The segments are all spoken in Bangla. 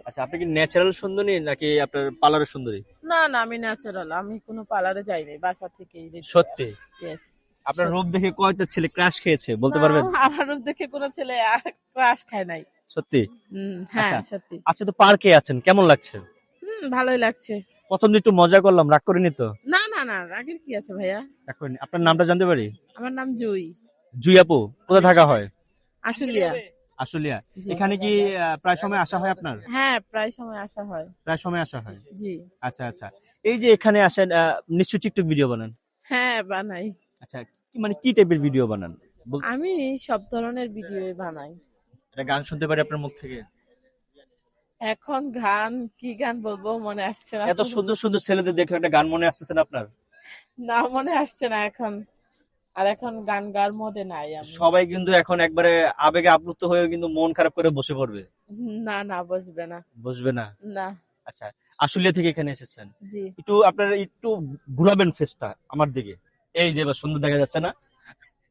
আচ্ছা, আপনি কি ন্যাচারাল সুন্দরী নাকি আপনার পার্লারের সুন্দরী? না না, আমি ন্যাচারাল, আমি কোনো পার্লারে যাইনি, বাসা থেকেই রেডি হয়ে সত্যি? আসছি। ইয়েস। আপনার রূপ দেখে কয়টা ছেলে ক্রাশ খেয়েছে বলতে না, পারবেন? আমার রূপ দেখে কোনো ছেলে ক্রাশ খায় নাই। সত্যি? হ্যাঁ আচ্ছা। সত্যি। আচ্ছা, তো পার্কে আছেন, কেমন লাগছে? ভালোই লাগছে। প্রথম দিন একটু মজা করলাম, রাগ করিনি তো? না না না, রাগের কি আছে ভাইয়া? রাগ করিনি। আপনার নামটা জানতে পারি? আমার নাম জুই। জুই আপু, কোথায় থাকা হয়? আশুলিয়া। আশুলিয়া। জি। এখানে কি প্রায় সময় আসা হয় আপনার? হ্যাঁ, প্রায় সময় আসা হয়। প্রায় সময় আসা হয়। জি। আচ্ছা আচ্ছা। এই যে এখানে আসেন, নিশ্চয়ই টিকটক ভিডিও বানান? হ্যাঁ, বানাই। আচ্ছা, মানে কি টাইপের ভিডিও বানান? আমি সব ধরনের ভিডিও বানাই। একটা গান শুনতে পারি আপনার মুখ থেকে? এখন গান, কি গান বলবো মনে আসছে না এত তো। সুন্দর সুন্দর ছেলেদের দেখে একটা গান মনে আসতেছে না আপনার? না, মনে আসছে না এখন। আর এখন গান গাওয়ার মধ্যে নাই আমি। সবাই কিন্তু এখন একবারে আবেগে আপ্লুত হয়ে কিন্তু মন খারাপ করে বসে পড়বে। না না, বসবে না। বসবে না? না। আচ্ছা, আশুলিয়া থেকে এখানে এসেছেন, জি। একটু আপনারা একটু ঘুরাবেন ফেসটা আমার দিকে। এই যে এবার সুন্দর দেখা যাচ্ছে না?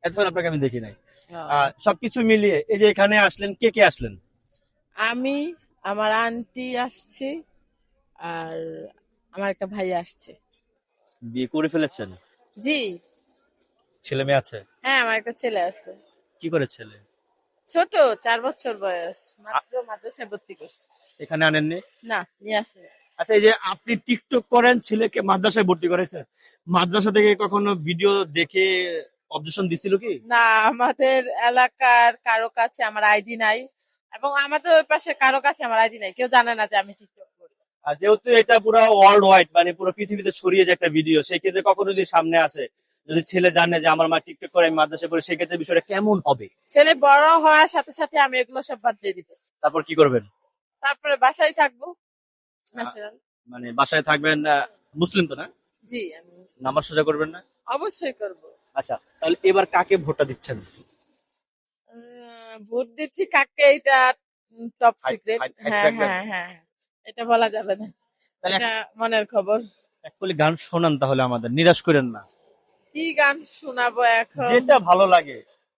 এতক্ষণ আপনাকে আমি দেখি নাই। সবকিছু মিলিয়ে এই যে এখানে আসলেন, কে কে আসলেন? আমি, আমার আন্টি আসছে, আর আমার একটা ভাই আসছে। বিয়ে করে ফেলেছেন? জি। ছেলে মেয়ে আছে? হ্যাঁ, আমার একটা ছেলে আছে। কি করে ছেলে? ছোট, 4 বছর বয়স, আ- মাত্র মাদ্রাসায় ভর্তি করছে। এখানে আনেননি? না, নিয়ে আসে। আচ্ছা, এই যে আপনি টিকটক করেন, ছেলেকে মাদ্রাসায় ভর্তি করেছেন, মাদ্রাসা থেকে কখনো ভিডিও দেখে অবজেকশন দিছিল কি? না, আমাদের এলাকার কারো কাছে আমার আইডি নাই, এবং আমাদের ওই পাশে কারো কাছে আমার আইডি নাই, কেউ জানে না যে আমি টিকটক করি। আর যেহেতু এটা পুরো ওয়ার্ল্ড ওয়াইড, মানে পুরো পৃথিবীতে ছড়িয়ে যে একটা ভিডিও, সেক্ষেত্রে কখনো যদি সামনে আসে, যদি ছেলে জানে যে আমার মা টিকটক করে, আমি মাদ্রাসায় পড়ি, সেক্ষেত্রে বিষয়টা কেমন হবে? ছেলে বড় হওয়ার সাথে সাথে আমি এগুলো সব বাদ দিয়ে দিব। তারপর কি করবেন? তারপরে বাসায় থাকবো, আহ, ন্যাচারাল। মানে বাসায় থাকবেন, মুসলিম তো না? জি, আমি নামাজ সোজা করবেন না? অবশ্যই করব। আচ্ছা, তাহলে এবার কাকে ভোটটা দিচ্ছেন? ভোট দিচ্ছি কাকে, এটা top height secret. Height height হ্যাঁ রাখবেন? হ্যাঁ হ্যাঁ, এটা বলা যাবে না, তাহলে এটা মনের খবর। এক কলি গান শোনান তাহলে, আমাদের নিরাশ করেন না। কি গান শোনাবো এখন? যেটা ভালো লাগে।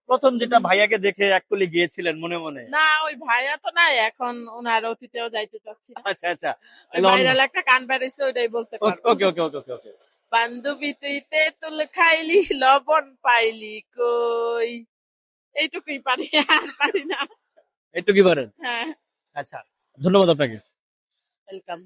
প্রথম যেটা ভাইয়াকে দেখে এক কলি গিয়েছিলেন মনে মনে। না, ওই ভাইয়া তো নাই এখন, ওনার অতীতেও যাইতে চাচ্ছি না। আচ্ছা আচ্ছা। ওই ভাইরাল একটা গান বেরিয়েছে, ওইটাই বলতে পারবো। ওকে ওকে ওকে ওকে ওকে। বান্ধবী তুই তেঁতুল খাইলি, লবণ পাইলি কই। এইটুকুই পারি, আর পারি না। একটু কি পারেন? হ্যাঁ। আচ্ছা, ধন্যবাদ আপনাকে। ওয়েলকাম।